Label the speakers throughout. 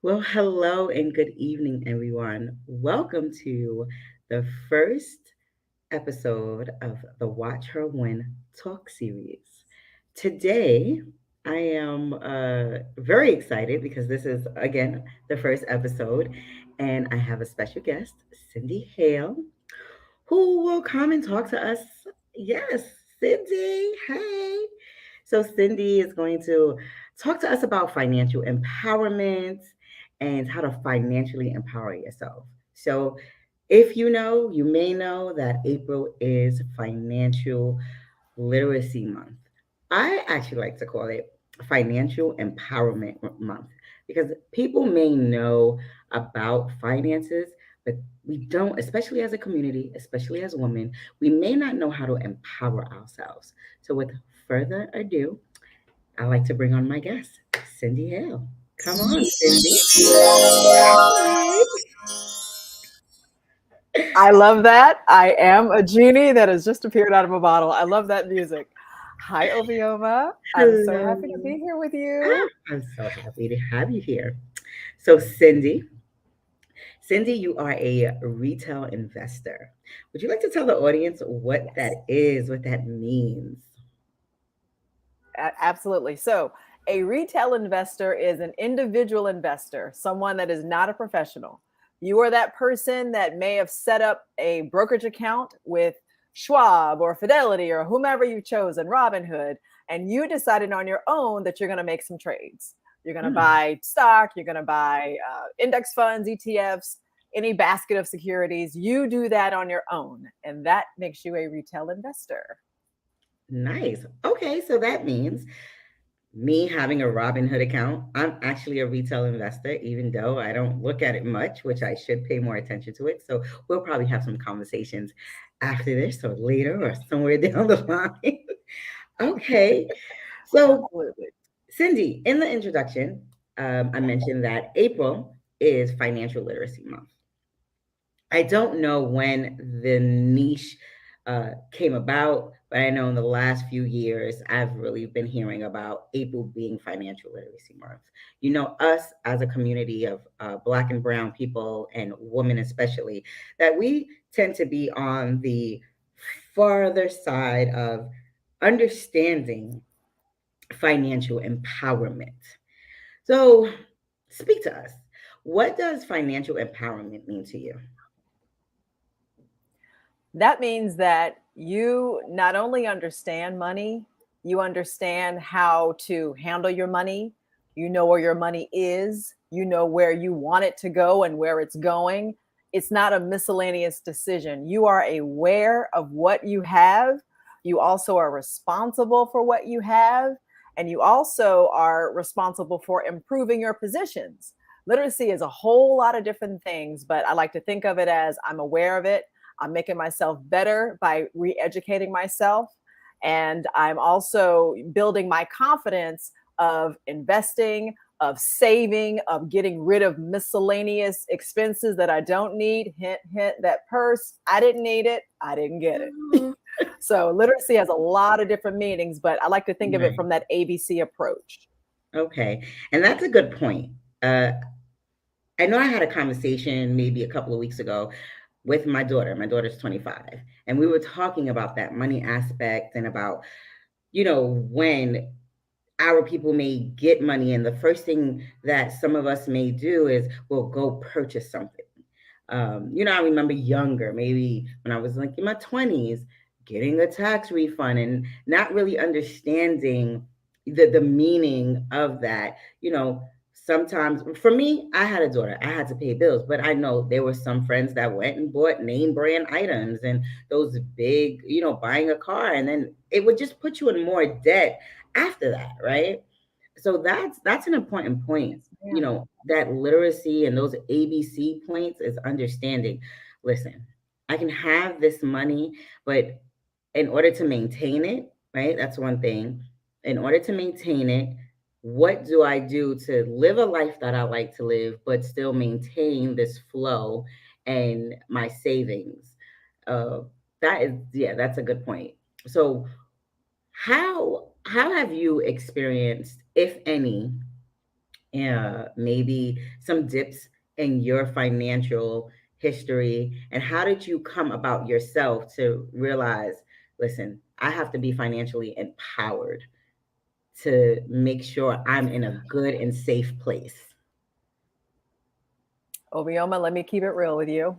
Speaker 1: Well, hello and good evening, everyone. Welcome to the first episode of the Watch Her Win talk series. Today, I am very excited because this is, again, the first episode, and I have a special guest, Cindy Hale, who will come and talk to us. Yes, Cindy. Hey. So, Cindy is going to talk to us about financial empowerment and how to financially empower yourself. So, if you know, you may know that April is Financial Literacy Month. I actually like to call it Financial Empowerment Month because people may know about finances, but we don't, especially as a community, especially as women, we may not know how to empower ourselves. So, with further ado, I like to bring on my guest, Cindy Hale. Come on, Cindy.
Speaker 2: I love that. I am a genie that has just appeared out of a bottle. I love that music. Hi, Ovioma. I'm so happy to
Speaker 1: Hello.
Speaker 2: be here with you.
Speaker 1: I'm so happy to have you here. So, Cindy, you are a retail investor. Would you like to tell the audience what
Speaker 2: Yes,
Speaker 1: that is, what that means?
Speaker 2: absolutely. So, a retail investor is an individual investor, someone that is not a professional. You are that person that may have set up a brokerage account with Schwab or Fidelity or whomever you chose in Robinhood, and you decided on your own that you're going to make some trades. You're going to
Speaker 1: Hmm.
Speaker 2: buy stock, you're going to buy index funds, ETFs, any basket of securities. You do that on your own, and that makes you a retail investor.
Speaker 1: Nice. Okay, so that means me having a Robinhood account, I'm actually a retail investor, even though I don't look at it much, which I should pay more attention to it. So we'll probably have some conversations after this or later or somewhere down the line. Okay. So,
Speaker 2: Absolutely.
Speaker 1: Cindy, in the introduction, I mentioned that April is Financial Literacy Month. I don't know when the niche came about, but I know in the last few years, I've really been hearing about April being Financial Literacy Month. You know, us as a community of Black and Brown people and women especially, that we tend to be on the farther side of understanding financial empowerment. So, speak to us. What does financial empowerment mean to you?
Speaker 2: That means that you not only understand money, you understand how to handle your money, you know where your money is, you know where you want it to go and where it's going. It's not a miscellaneous decision. You are aware of what you have. You also are responsible for what you have. And you also are responsible for improving your positions. Literacy is a whole lot of different things, but I like to think of it as I'm aware of it. I'm making myself better by re educating myself. And I'm also building my confidence of investing, of saving, of getting rid of miscellaneous expenses that I don't need. Hint, hint, that purse, I didn't need it, I didn't get it.
Speaker 1: Oh,
Speaker 2: So, literacy has a lot of different meanings, but I like to think of it
Speaker 1: right.
Speaker 2: from that ABC approach.
Speaker 1: Okay. And that's a good point. Uh, I know I had a conversation maybe a couple of weeks ago with my daughter. My daughter's 25. And we were talking about that money aspect and about, when our people may get money. And the first thing that some of us may do is, well, go purchase something. I remember younger, maybe when I was like in my 20s, getting a tax refund and not really understanding the meaning of that. Sometimes for me, I had a daughter, I had to pay bills, but I know there were some friends that went and bought name brand items and those big, buying a car, and then it would just put you in more debt after that, right? So that's an important point.
Speaker 2: Yes, ma'am.
Speaker 1: That literacy and those ABC points is understanding. Listen, I can have this money, but in order to maintain it, right? That's one thing. In order to maintain it, what do I do to live a life that I like to live, but still maintain this flow and my savings? Uh, yeah, that's a good point. So, how have you experienced, if any, maybe some dips in your financial history, and how did you come about yourself to realize, listen, I have to be financially empowered to make sure I'm in a good and safe place?
Speaker 2: Obioma, let me keep it real with you.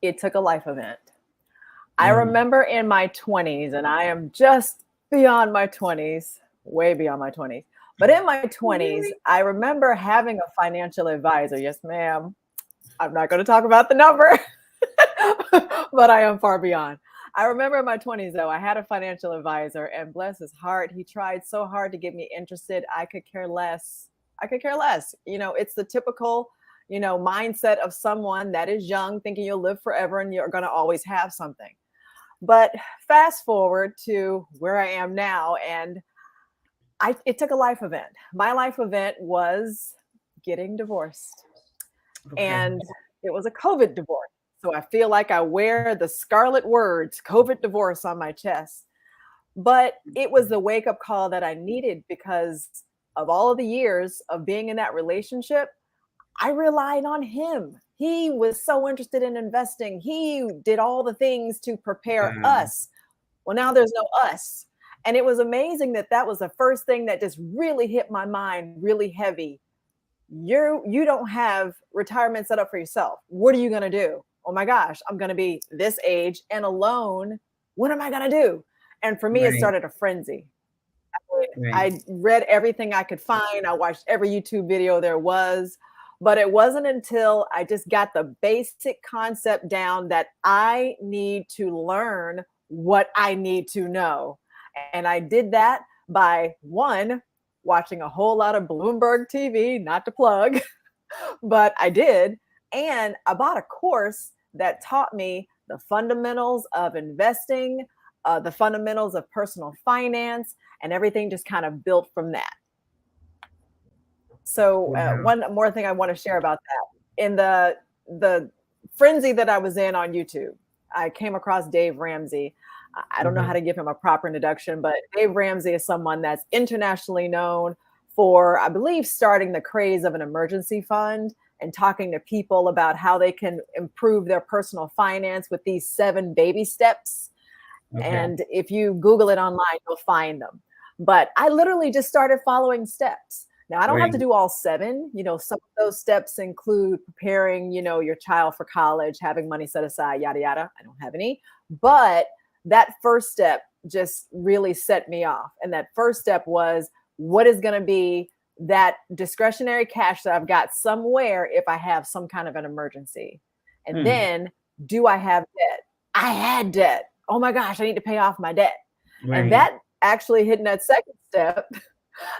Speaker 2: It took a life event. I
Speaker 1: Mm.
Speaker 2: remember in my 20s, and I am just beyond my 20s, way beyond my 20s. But in my 20s,
Speaker 1: Really?
Speaker 2: I remember having a financial advisor. Yes, ma'am. I'm not going to talk about the number, but I am far beyond. I remember in my 20s, though, I had a financial advisor, and bless his heart, he tried so hard to get me interested. I could care less. I could care less. It's the typical, mindset of someone that is young, thinking you'll live forever and you're going to always have something. But fast forward to where I am now, and it took a life event. My life event was getting divorced,
Speaker 1: Okay.
Speaker 2: and it was a COVID divorce. So I feel like I wear the scarlet words COVID divorce on my chest. But it was the wake up call that I needed because of all of the years of being in that relationship. I relied on him. He was so interested in investing. He did all the things to prepare
Speaker 1: Wow.
Speaker 2: us. Well, now there's no us. And it was amazing that that was the first thing that just really hit my mind really heavy. You don't have retirement set up for yourself. What are you going to do? Oh my gosh, I'm going to be this age and alone. What am I going to do? And for me, it
Speaker 1: Right.
Speaker 2: started a frenzy.
Speaker 1: Right.
Speaker 2: I read everything I could find. I watched every YouTube video there was. But it wasn't until I just got the basic concept down that I need to learn what I need to know. And I did that by one, watching a whole lot of Bloomberg TV, not to plug, but I did. And I bought a course that taught me the fundamentals of investing, the fundamentals of personal finance, and everything just kind of built from that. So
Speaker 1: Wow.
Speaker 2: one more thing I want to share about that. In the frenzy that I was in on YouTube, I came across Dave Ramsey. I don't know how
Speaker 1: Mhm.
Speaker 2: to give him a proper introduction, but Dave Ramsey is someone that's internationally known for, I believe, starting the craze of an emergency fund and talking to people about how they can improve their personal finance with these 7 baby steps.
Speaker 1: Okay.
Speaker 2: And if you Google it online, you'll find them. But I literally just started following steps. Now, I don't have to
Speaker 1: Right.
Speaker 2: do all 7. Some of those steps include preparing, your child for college, having money set aside, yada, yada. I don't have any. But that first step just really set me off. And that first step was, what is going to be that discretionary cash that I've got somewhere if I have some kind of an emergency? And
Speaker 1: Mm.
Speaker 2: then, do I have debt? I had debt. Oh my gosh, I need to pay off my debt. And
Speaker 1: Right.
Speaker 2: that actually hitting that second step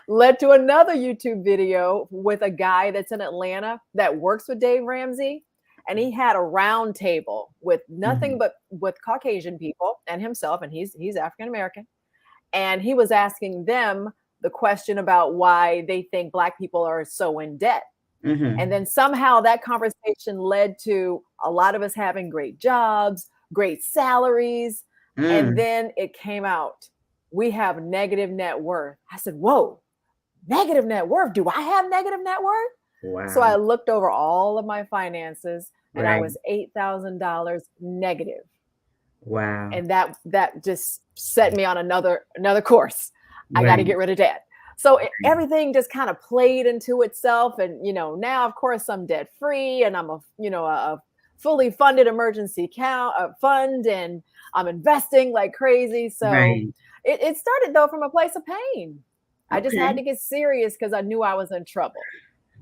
Speaker 2: led to another YouTube video with a guy that's in Atlanta that works with Dave Ramsey. And he had a round table with nothing
Speaker 1: Mhm.
Speaker 2: but with Caucasian people and himself, and he's African American. And he was asking them the question about why they think Black people are so in debt. And
Speaker 1: Mhm.
Speaker 2: then somehow that conversation led to a lot of us having great jobs, great salaries. And
Speaker 1: Mm.
Speaker 2: then it came out, we have negative net worth. I said, whoa, negative net worth? Do I have negative net worth? So I
Speaker 1: Wow.
Speaker 2: looked over all of my finances and I
Speaker 1: Right.
Speaker 2: was $8,000 negative.
Speaker 1: Wow.
Speaker 2: And that just set me on another course. I got to
Speaker 1: Right.
Speaker 2: get rid of debt. So everything just kind of played into itself, and now of course I'm debt free, and I'm a fully funded emergency fund, and I'm investing like crazy. So
Speaker 1: Right.
Speaker 2: it started though from a place of pain. I just had
Speaker 1: Okay.
Speaker 2: to get serious because I knew I was in trouble.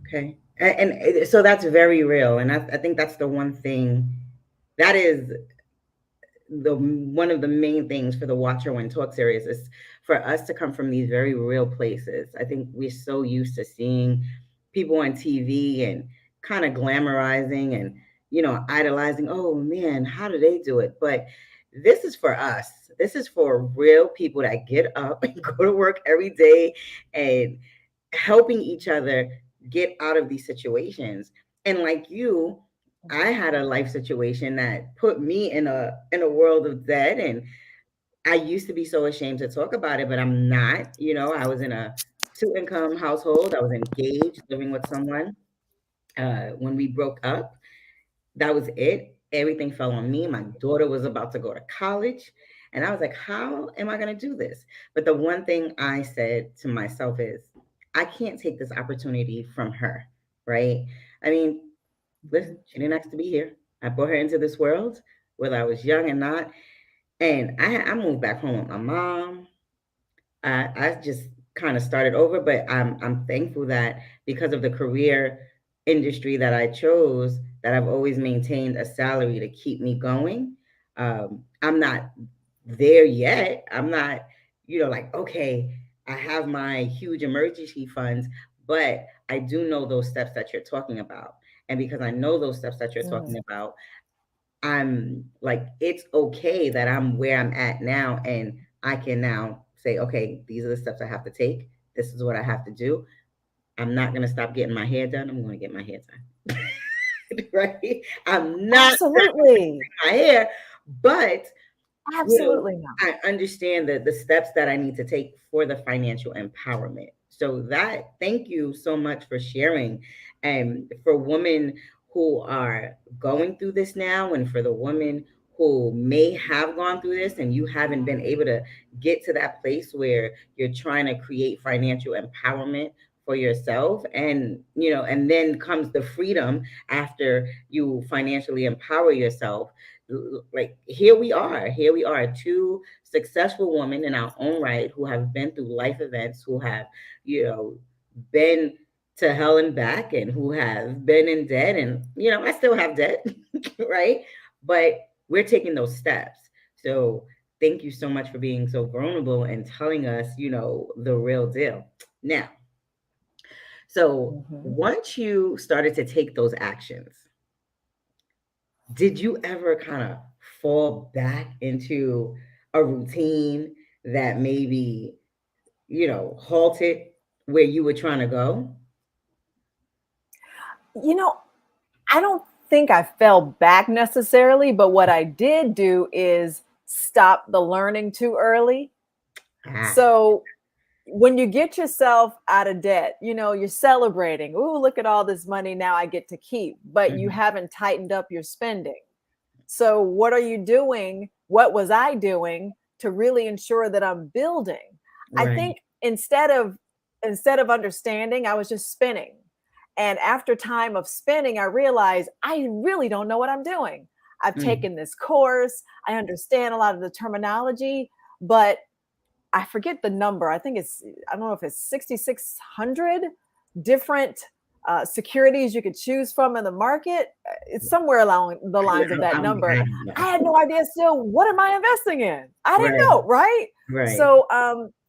Speaker 1: Okay. And so that's very real, and I think that's the one thing that is the one of the main things for the Watch Your Win Talk series is for us to come from these very real places. I think we're so used to seeing people on TV and kind of glamorizing and idolizing. Oh man, how do they do it? But this is for us. This is for real people that get up and go to work every day and helping each other get out of these situations. And like you, I had a life situation that put me in a world of debt, and I used to be so ashamed to talk about it, but I'm not. I was in a two-income household. I was engaged, living with someone. When we broke up, that was it. Everything fell on me. My daughter was about to go to college. And I was like, how am I going to do this? But the one thing I said to myself is, I can't take this opportunity from her, right? I mean, listen, she didn't ask to be here. I brought her into this world, whether I was young or not. And I moved back home with my mom. I just kind of started over, but I'm thankful that because of the career industry that I chose, that I've always maintained a salary to keep me going. I'm not there yet. I'm not, like, okay, I have my huge emergency funds, but I do know those steps that you're talking about. And because I know those steps that you're
Speaker 2: Mhm.
Speaker 1: talking about, I'm like, it's okay that I'm where I'm at now, and I can now say, okay, these are the steps I have to take. This is what I have to do. I'm not going to stop getting my hair done. I'm going to get my hair done. Right? I'm not
Speaker 2: Absolutely.
Speaker 1: my hair, but you know,
Speaker 2: Absolutely not.
Speaker 1: I understand the steps that I need to take for the financial empowerment. So that, thank you so much for sharing. And for women who are going through this now, and for the women who may have gone through this and you haven't been able to get to that place where you're trying to create financial empowerment for yourself, and and then comes the freedom after you financially empower yourself. Like, here we are, two successful women in our own right, who have been through life events, who have been to hell and back, and who have been in debt, and I still have debt. Right? But we're taking those steps. So thank you so much for being so vulnerable and telling us the real deal. Now, so
Speaker 2: Mhm.
Speaker 1: once you started to take those actions, did you ever kind of fall back into a routine that maybe, halted where you were trying to go?
Speaker 2: You know, I don't think I fell back necessarily, but what I did do is stop the learning too early.
Speaker 1: Ah.
Speaker 2: So when you get yourself out of debt, you're celebrating. Ooh, look at all this money now I get to keep, but you
Speaker 1: Mhm.
Speaker 2: haven't tightened up your spending. So what are you doing? What was I doing to really ensure that I'm building? I
Speaker 1: Right.
Speaker 2: think instead of understanding, I was just spinning. And after time of spinning, I realized I really don't know what I'm doing. I've
Speaker 1: Mm.
Speaker 2: taken this course, I understand a lot of the terminology, but I forget the number. I don't know if it's 6,600 different securities you could choose from in the market. It's somewhere along the lines of that
Speaker 1: I
Speaker 2: number.
Speaker 1: don't know.
Speaker 2: I had no idea still, what am I investing in? I didn't
Speaker 1: Right.
Speaker 2: know, right?
Speaker 1: Right.
Speaker 2: So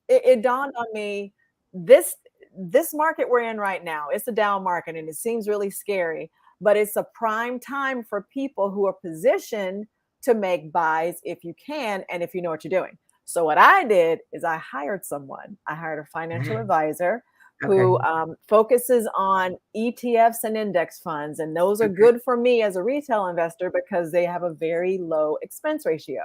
Speaker 2: it dawned on me, this this market we're in right now, it's a down market and it seems really scary, but it's a prime time for people who are positioned to make buys if you can and if you know what you're doing. So what I did is I hired someone. I hired a financial
Speaker 1: Ah.
Speaker 2: advisor
Speaker 1: Okay.
Speaker 2: who focuses on ETFs and index funds, and those are
Speaker 1: Okay.
Speaker 2: good for me as a retail investor because they have a very low expense ratio.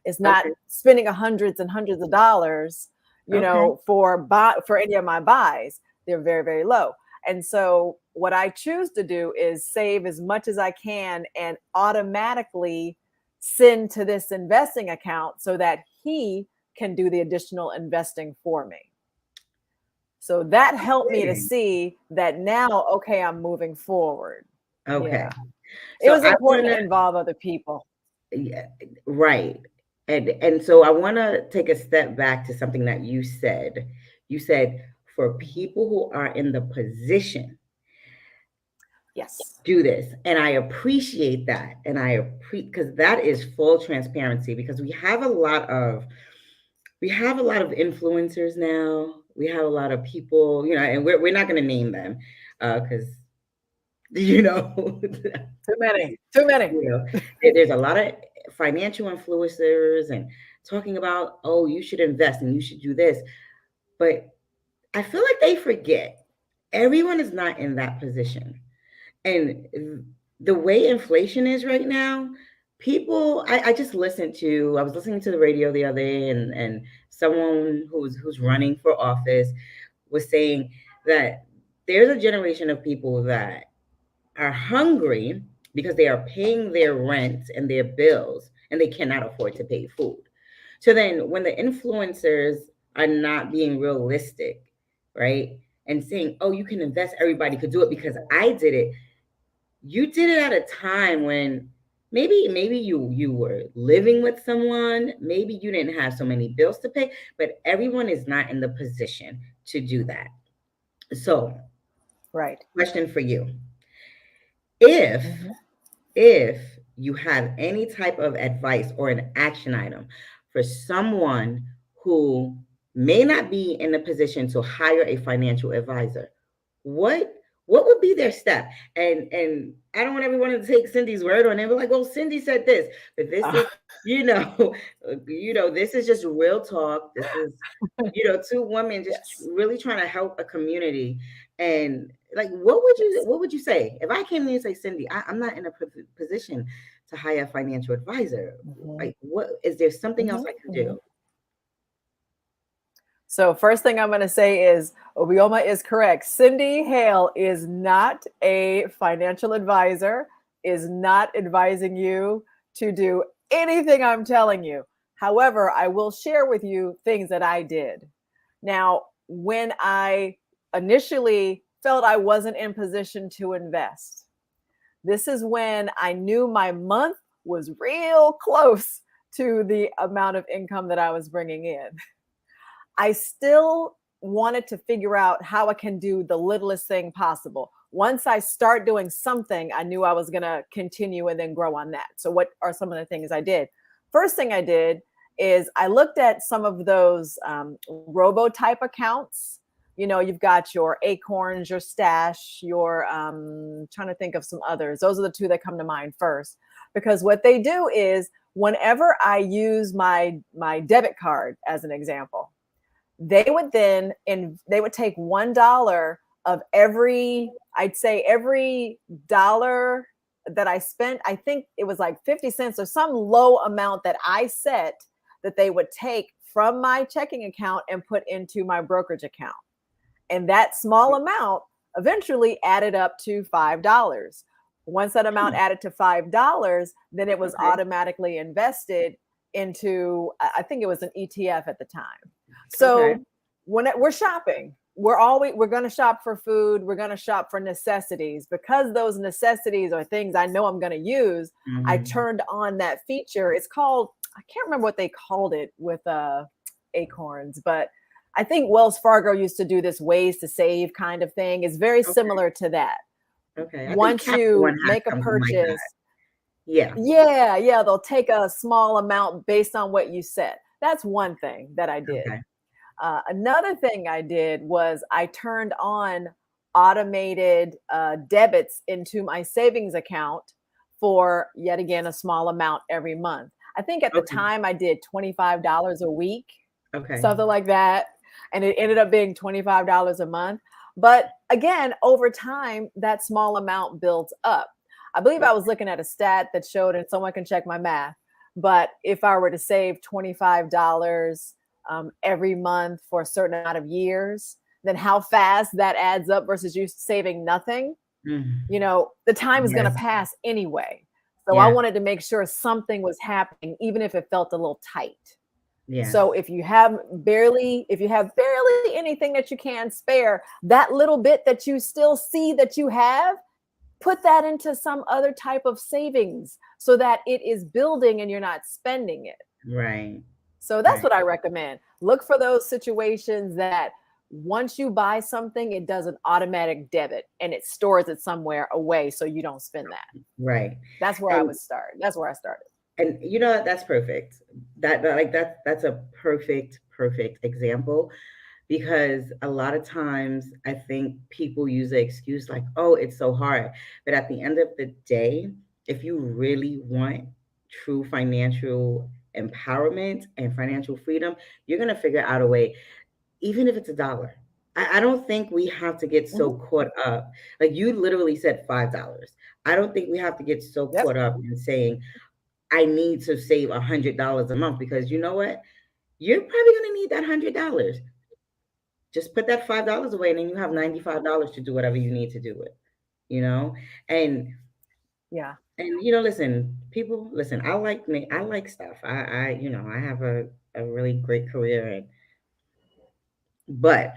Speaker 2: It's not
Speaker 1: Okay.
Speaker 2: spending hundreds and hundreds of dollars,
Speaker 1: Okay.
Speaker 2: for any of my buys. They're very very low. And so what I choose to do is save as much as I can and automatically send to this investing account so that he can do the additional investing for me. So that helped me to
Speaker 1: Okay.
Speaker 2: see that now, okay, I'm moving forward.
Speaker 1: Okay.
Speaker 2: Yeah. It
Speaker 1: So
Speaker 2: was
Speaker 1: I
Speaker 2: important
Speaker 1: want
Speaker 2: to
Speaker 1: to,
Speaker 2: involve other people.
Speaker 1: yeah, right. And so I want to take a step back to something that you said. You said, for
Speaker 2: Mhm.
Speaker 1: people who are in the position,
Speaker 2: Yes.
Speaker 1: do this. And I appreciate that. And I appreciate, because that is full transparency, because we have a lot of influencers now. We have a lot of people, and we're not going to name them, because you know
Speaker 2: Too many. Too many.
Speaker 1: you know there's a lot of financial influencers, and talking about, oh, you should invest and you should do this. But I feel like they forget everyone is not in that position. And the way inflation is right now, people, I just I was listening to the radio the other day, and someone who's running for office was saying that there's a generation of people that are hungry because they are paying their rent and their bills and they cannot afford to pay food. So then when the influencers are not being realistic, right? And saying, "Oh, you can invest, everybody could do it because I did it." You did it at a time when maybe you were living with someone, maybe you didn't have so many bills to pay, but everyone is not in the position to do that. So,
Speaker 2: Right.
Speaker 1: question for you. If
Speaker 2: Hmm.
Speaker 1: if you have any type of advice or an action item for someone who may not be in a position to hire a financial advisor, what what would be their step? And I don't want everyone to take Cindy's word on it. Be like, well, Cindy said this, but this is, you know, this is just real talk. This is, two women just
Speaker 2: Yes.
Speaker 1: really trying to help a community. And like,
Speaker 2: Yes.
Speaker 1: what would you say if I came to you and say, Cindy, I'm not in a position to hire a financial advisor.
Speaker 2: Hmm.
Speaker 1: Like, what is there something else
Speaker 2: Hmm.
Speaker 1: I can
Speaker 2: Hmm.
Speaker 1: do?
Speaker 2: So, first thing I'm going to say is Obioma is correct. Cindy Hale is not a financial advisor, is not advising you to do anything I'm telling you. However, I will share with you things that I did. Now, when I initially felt I wasn't in position to invest, this is when I knew my month was real close to the amount of income that I was bringing in. I still wanted to figure out how I can do the littlest thing possible. Once I start doing something, I knew I was going to continue and then grow on that. So, what are some of the things I did? First thing I did is I looked at some of those robo type accounts. You've got your Acorns, your Stash, your trying to think of some others. Those are the two that come to mind first. Because what they do is whenever I use my debit card as an example, they would take $1 of every, I'd say every dollar that I spent. I think it was like 50 cents or some low amount that I set, that they would take from my checking account and put into my brokerage account. And that small amount eventually added up to $5. Once that amount
Speaker 1: Hmm,
Speaker 2: added to $5, then it was
Speaker 1: okay.
Speaker 2: automatically invested into, I think it was an ETF at the time.
Speaker 1: Okay.
Speaker 2: So we're shopping, we're going to shop for food, we're going to shop for necessities, because those necessities are things I know I'm going to use. I
Speaker 1: Hmm.
Speaker 2: turned on that feature. It's called, I can't remember what they called it with Acorns, but I think Wells Fargo used to do this ways to save kind of thing. It's very
Speaker 1: Okay.
Speaker 2: similar to that.
Speaker 1: Okay. I think
Speaker 2: Once
Speaker 1: Capital One
Speaker 2: you
Speaker 1: has
Speaker 2: make a
Speaker 1: something like that.
Speaker 2: purchase,
Speaker 1: Yeah.
Speaker 2: yeah, yeah, they'll take a small amount based on what you set. That's one thing that I did.
Speaker 1: Okay.
Speaker 2: Another thing I did was I turned on automated debits into my savings account for yet again a small amount every month. I think at the
Speaker 1: Okay.
Speaker 2: time I did $25 a week,
Speaker 1: Okay.
Speaker 2: something like that. And it ended up being $25 a month. But again, over time, that small amount builds up. I believe I was looking at a stat that showed, and someone can check my math, but if I were to save $25 every month for a certain amount of years, then how fast that adds up versus you saving nothing.
Speaker 1: Mm.
Speaker 2: The time is going to
Speaker 1: Yes.
Speaker 2: pass anyway. So I
Speaker 1: Yeah.
Speaker 2: wanted to make sure something was happening, even if it felt a little tight.
Speaker 1: Yes.
Speaker 2: So if you have barely anything that you can spare, that little bit that you still see that you have, put that into some other type of savings so that it is building and you're not spending it.
Speaker 1: Right.
Speaker 2: So that's
Speaker 1: Right.
Speaker 2: what I recommend. Look for those situations that once you buy something, it does an automatic debit and it stores it somewhere away so you don't spend that.
Speaker 1: Right.
Speaker 2: That's where I
Speaker 1: And
Speaker 2: would start. That's where I started.
Speaker 1: that's perfect. That's a perfect example, because a lot of times I think people use the excuse like, "Oh, it's so hard." But at the end of the day, if you really want true financial empowerment and financial freedom, you're going to figure out a way, even if it's a dollar. I don't think we have to get so
Speaker 2: Mhm.
Speaker 1: caught up. Like you literally said $5. I don't think we have to get so
Speaker 2: Yep.
Speaker 1: caught up in saying, I need to save $100 a month, because you know what? You're probably going to need that $100. Just put that $5 away, and then you have $95 to do whatever you need to do with. You know, and
Speaker 2: Yeah.
Speaker 1: listen, people, listen. I like me. I like stuff. I have a really great career, but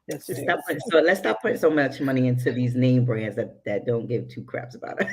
Speaker 2: Yes, you
Speaker 1: let's
Speaker 2: do.
Speaker 1: stop putting so much money into these name brands that don't give two craps about us.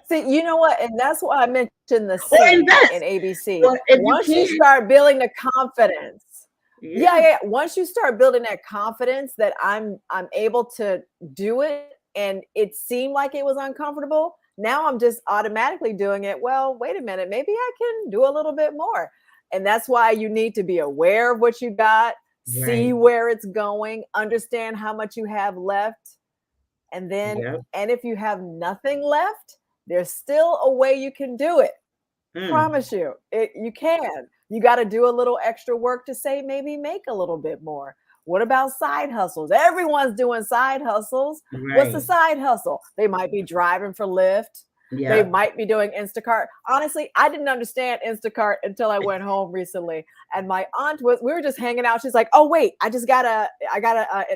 Speaker 2: See, you know what? And that's why I mentioned the
Speaker 1: Or
Speaker 2: C in
Speaker 1: invest.
Speaker 2: ABC.
Speaker 1: Well, if you
Speaker 2: Once you
Speaker 1: can't,
Speaker 2: start building the confidence, yeah,
Speaker 1: yeah,
Speaker 2: yeah. Once you start building that confidence that I'm able to do it, and it seemed like it was uncomfortable, now I'm just automatically doing it. Well, wait a minute, maybe I can do a little bit more. And that's why you need to be aware of what you got, see
Speaker 1: right.
Speaker 2: where it's going, understand how much you have left, and then,
Speaker 1: Yep.
Speaker 2: and if you have nothing left, there's still a way you can do it.
Speaker 1: Mm,
Speaker 2: Promise you, you can. You got to do a little extra work to say maybe make a little bit more. What about side hustles? Everyone's doing side hustles. What's the
Speaker 1: right.
Speaker 2: side hustle? They might be driving for Lyft. They
Speaker 1: Yep.
Speaker 2: might be doing Instacart. Honestly, I didn't understand Instacart until I went home recently. And my aunt we were just hanging out. She's like, "Oh wait, I got a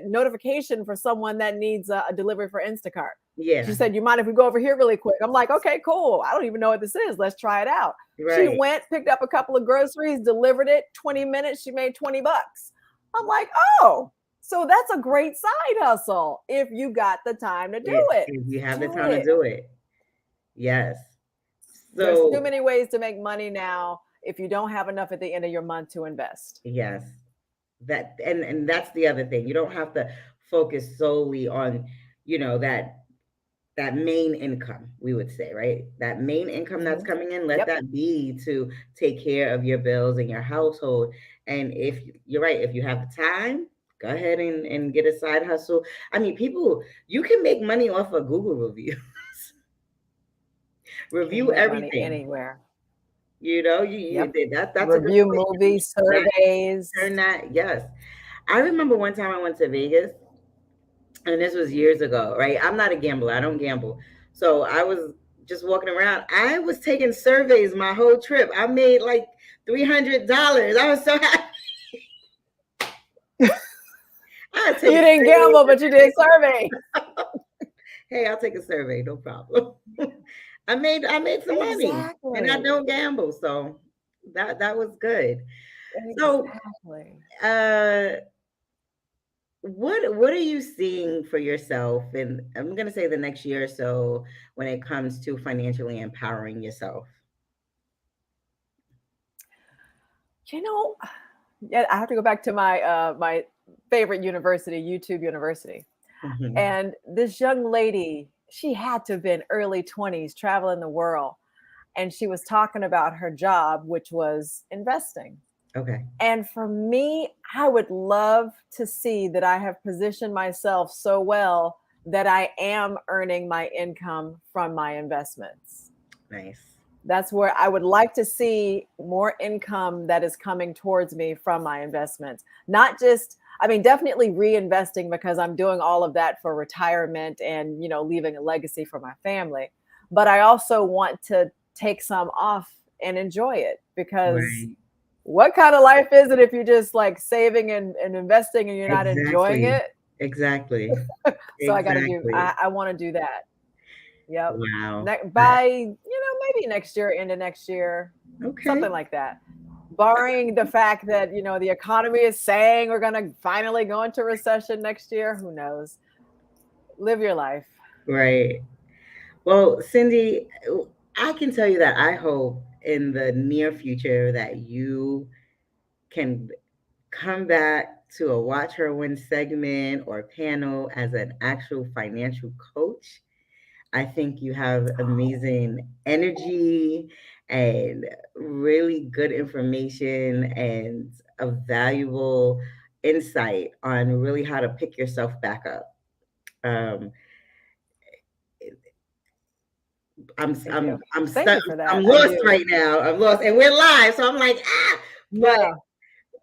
Speaker 2: notification for someone that needs a delivery for Instacart." She
Speaker 1: Yeah.
Speaker 2: said, "You mind if we go over here really quick?" I'm like, "Okay, cool. I don't even know what this is. Let's try it out." She
Speaker 1: Right.
Speaker 2: went, picked up a couple of groceries, delivered it. 20 minutes, she made $20. I'm like, "Oh, so that's a great side hustle if you got the time to do it.
Speaker 1: If you have the
Speaker 2: Do
Speaker 1: time to
Speaker 2: it."
Speaker 1: do it, yes.
Speaker 2: There's too
Speaker 1: So
Speaker 2: many ways to make money now if you don't have enough at the end of your month to invest.
Speaker 1: yes, and that's the other thing. You don't have to focus solely on, that main income, we would say, right? That main income that's
Speaker 2: Mhm.
Speaker 1: coming in, let
Speaker 2: Yep.
Speaker 1: that be to take care of your bills and your household. And if you're right, if you have the time, go ahead and get a side hustle. I mean, people, you can make money off of Google reviews.
Speaker 2: You can
Speaker 1: Review
Speaker 2: make money
Speaker 1: everything.
Speaker 2: anywhere.
Speaker 1: You
Speaker 2: Yep.
Speaker 1: that's a good
Speaker 2: Review
Speaker 1: point. You
Speaker 2: movies,
Speaker 1: that
Speaker 2: surveys.
Speaker 1: turn that, yes. I remember one time I went to Vegas, and this was years ago, right? I'm not a gambler. I don't gamble. So I was just walking around. I was taking surveys my whole trip. I made like $300. I was so happy. I would
Speaker 2: You
Speaker 1: take
Speaker 2: didn't
Speaker 1: surveys.
Speaker 2: gamble, but you did survey.
Speaker 1: Hey, I'll take a survey, no problem. I made some money, and I
Speaker 2: Exactly.
Speaker 1: don't gamble, so that was good. So,
Speaker 2: Exactly.
Speaker 1: uh, what are you seeing for yourself? And I'm gonna say the next year or so when it comes to financially empowering yourself.
Speaker 2: You know, yeah, I have to go back to my favorite university, YouTube University.
Speaker 1: Hmm.
Speaker 2: And this young lady, she had to have been early 20s, traveling the world, and she was talking about her job, which was investing.
Speaker 1: Okay.
Speaker 2: And for me, I would love to see that I have positioned myself so well that I am earning my income from my investments.
Speaker 1: Nice.
Speaker 2: That's where I would like to see more income that is coming towards me from my investments. Not just, I mean, definitely reinvesting because I'm doing all of that for retirement and, leaving a legacy for my family. But I also want to take some off and enjoy it because
Speaker 1: Right.
Speaker 2: what kind of life is it if you're just like saving and investing and you're not enjoying
Speaker 1: Exactly.
Speaker 2: it?
Speaker 1: Exactly.
Speaker 2: So I got to do,
Speaker 1: Exactly.
Speaker 2: I want to do that. Yep.
Speaker 1: Wow.
Speaker 2: By, maybe next year, into next year,
Speaker 1: Okay.
Speaker 2: something like that. Barring the fact that, the economy is saying we're going to finally go into recession next year, who knows? Live your life.
Speaker 1: Right. Well, Cindy, I can tell you that I hope in the near future that you can come back to a Watch Her Win segment or panel as an actual financial coach. I think you have amazing energy and really good information and a valuable insight on really how to pick yourself back up. Um,
Speaker 2: Thank
Speaker 1: I'm
Speaker 2: you.
Speaker 1: I'm
Speaker 2: Thank
Speaker 1: stuck.
Speaker 2: you for
Speaker 1: I'm
Speaker 2: that. I
Speaker 1: lost
Speaker 2: do.
Speaker 1: right now. I'm lost, and we're live, so I'm like But
Speaker 2: No,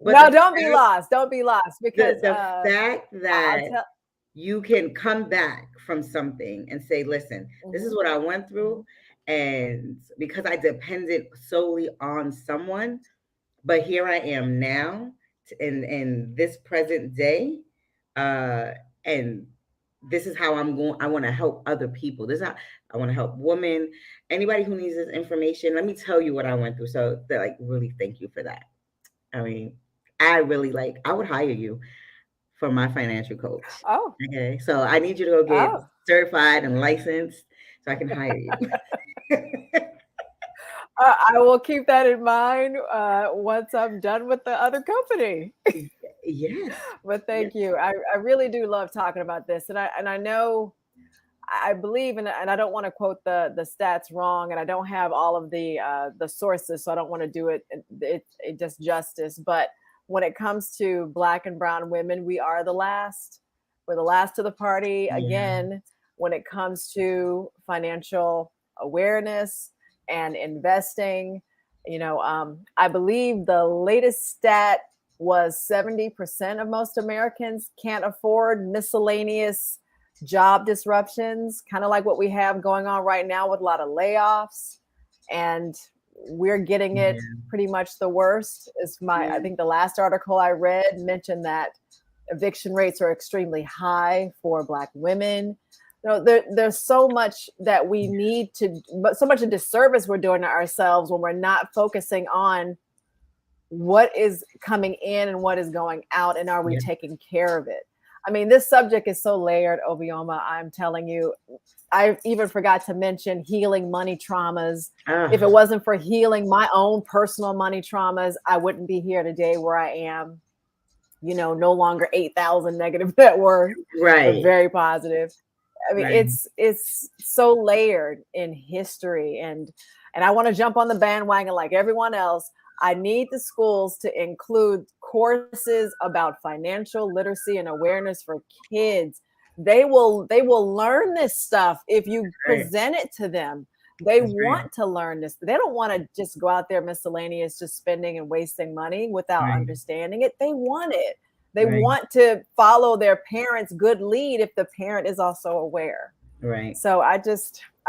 Speaker 1: but
Speaker 2: no, don't be lost. Don't be lost because
Speaker 1: the fact
Speaker 2: I'll
Speaker 1: that
Speaker 2: tell.
Speaker 1: you can come back from something and say, listen, this is
Speaker 2: Mhm,
Speaker 1: what I went through.
Speaker 2: mhm.
Speaker 1: And because I depended solely on someone, but here I am now. in this present day, uh, and this is how I'm going. I want to help other people. This is how I want to help women, anybody who needs this information. Let me tell you what I went through. So, like, really, thank you for that. I mean, I really like. I would hire you for my financial coach.
Speaker 2: Oh,
Speaker 1: Okay, so I need you to go get
Speaker 2: oh.
Speaker 1: certified and licensed so I can hire you.
Speaker 2: I will keep that in mind once I'm done with the other company.
Speaker 1: Yes,
Speaker 2: But thank
Speaker 1: yes,
Speaker 2: you. I really do love talking about this, and I know I believe, and I don't want to quote the stats wrong, and I don't have all of the sources, so I don't want to do it just justice. But when it comes to Black and Brown women, we are the last. We're the last to the party
Speaker 1: yeah,
Speaker 2: again when it comes to financial awareness and investing. I believe the latest stat was 70% of most Americans can't afford miscellaneous job disruptions, kind of like what we have going on right now with a lot of layoffs. And we're getting it
Speaker 1: yeah,
Speaker 2: pretty much the worst. I
Speaker 1: yeah,
Speaker 2: think the last article I read mentioned that eviction rates are extremely high for Black women. There's so much that we need to, but so much a disservice we're doing to ourselves when we're not focusing on what is coming in and what is going out, and are we
Speaker 1: yeah.
Speaker 2: taking care of it? I mean, this subject is so layered, Obioma. I'm telling you, I even forgot to mention healing money traumas. If it
Speaker 1: Ah,
Speaker 2: wasn't for healing my own personal money traumas, I wouldn't be here today where I am. No longer 8,000 negative net worth, but
Speaker 1: right,
Speaker 2: very positive. I mean,
Speaker 1: right,
Speaker 2: it's so layered in history, and I want to jump on the bandwagon like everyone else. I need the schools to include courses about financial literacy and awareness for kids. They will learn this stuff if you
Speaker 1: right.
Speaker 2: present it to them. They
Speaker 1: That's right,
Speaker 2: want to learn this. They don't want to just go out there miscellaneous, just spending and wasting money without
Speaker 1: right,
Speaker 2: understanding it. They want it. They
Speaker 1: right,
Speaker 2: want to follow their parents' good lead if the parent is also aware.
Speaker 1: right,
Speaker 2: So I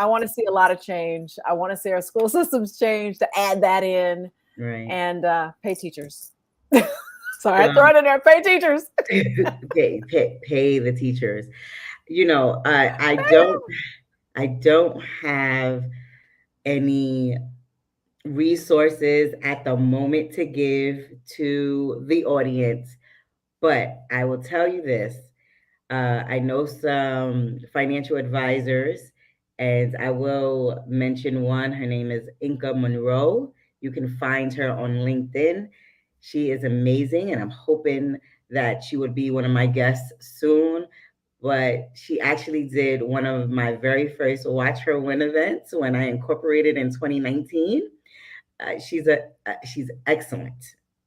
Speaker 2: want to see a lot of change. I want to see our school systems change to add that in,
Speaker 1: right.
Speaker 2: and pay teachers. Sorry, I throw
Speaker 1: Um,
Speaker 2: it in there. Pay teachers.
Speaker 1: pay the teachers. I don't have any resources at the moment to give to the audience, but I will tell you this. I know some financial advisors, and I will mention one. Her name is Inka Monroe. You can find her on LinkedIn. She is amazing, and I'm hoping that she would be one of my guests soon. But she actually did one of my very first Watch Her Win events when I incorporated in 2019. She's excellent,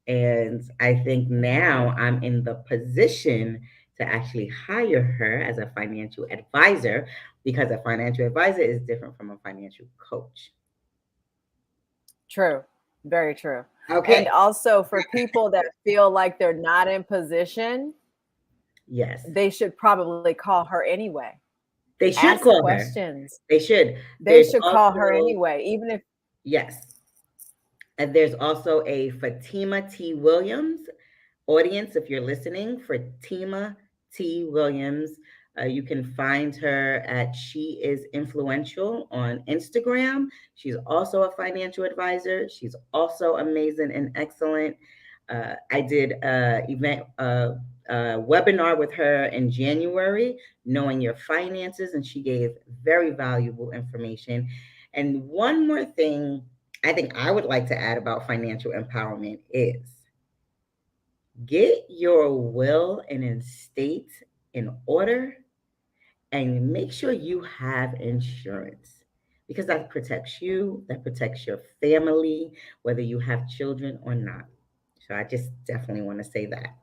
Speaker 1: and I think now I'm in the position to actually hire her as a financial advisor, because a financial advisor is different from a financial coach.
Speaker 2: True. Very true. And
Speaker 1: Okay.
Speaker 2: also for people that feel like they're not in position,
Speaker 1: Yes,
Speaker 2: they should probably call her anyway.
Speaker 1: they should
Speaker 2: Ask
Speaker 1: call her.
Speaker 2: questions.
Speaker 1: They should.
Speaker 2: They
Speaker 1: There's
Speaker 2: should call her
Speaker 1: also,
Speaker 2: anyway, even if
Speaker 1: yes, and there's also a Fatima T. Williams audience, if you're listening, for Tima T. Williams. You can find her at She Is Influential on Instagram. She's also a financial advisor. She's also amazing and excellent. I did a webinar with her in January, Knowing Your Finances, and she gave very valuable information. And one more thing I think I would like to add about financial empowerment is get your will and estate in order, and make sure you have insurance, because that protects you, that protects your family, whether you have children or not. So I just definitely want to say that.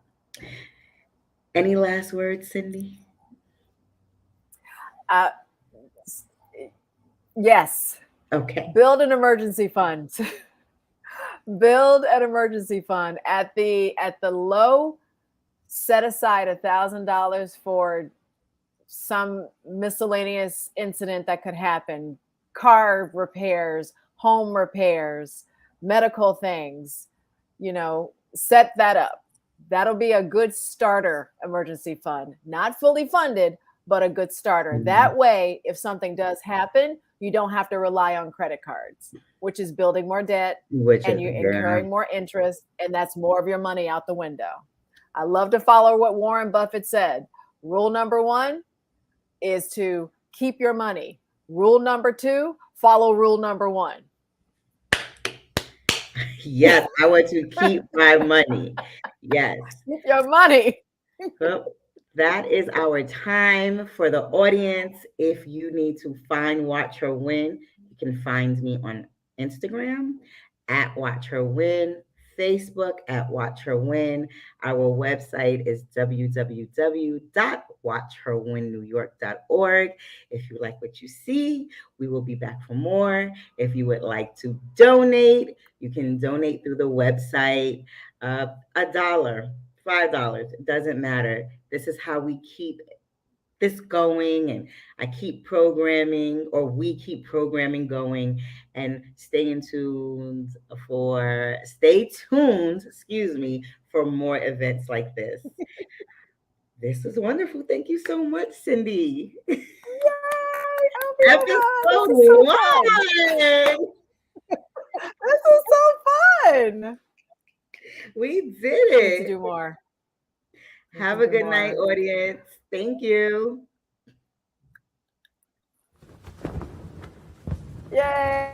Speaker 1: Any last words, Cindy?
Speaker 2: uh, yes,
Speaker 1: Okay.
Speaker 2: build an emergency fund. Build an emergency fund at the low. Set aside $1,000 for some miscellaneous incident that could happen, car repairs, home repairs, medical things. Set that up. That'll be a good starter emergency fund. Not fully funded, but a good starter.
Speaker 1: Mhm.
Speaker 2: That way, if something does happen, you don't have to rely on credit cards, which is building more debt
Speaker 1: Which
Speaker 2: and
Speaker 1: is,
Speaker 2: you're
Speaker 1: yeah.
Speaker 2: incurring more interest, and that's more of your money out the window. I love to follow what Warren Buffett said. Rule number one is to keep your money. Rule number two, follow rule number one.
Speaker 1: Yes, I want to keep my money. Yes.
Speaker 2: Keep your money.
Speaker 1: Well, that is our time for the audience. If you need to find Watch Her Win, you can find me on Instagram at Watch Her Win, Facebook at Watch Her Win. Our website is www.watchherwinnewyork.org. If you like what you see, we will be back for more. If you would like to donate, you can donate through the website. $1, $5, it doesn't matter. This is how we keep this going, and I keep programming, or we keep programming going, and stay tuned, excuse me, for more events like this. This was wonderful. Thank you so much, Cindy.
Speaker 2: Yay! Oh my God, this
Speaker 1: Episode
Speaker 2: is so fun.
Speaker 1: one.
Speaker 2: This is so fun.
Speaker 1: We did
Speaker 2: We need to
Speaker 1: it.
Speaker 2: do more. We need to
Speaker 1: Have a
Speaker 2: do
Speaker 1: good night,
Speaker 2: more.
Speaker 1: audience. Thank you.
Speaker 2: Yay!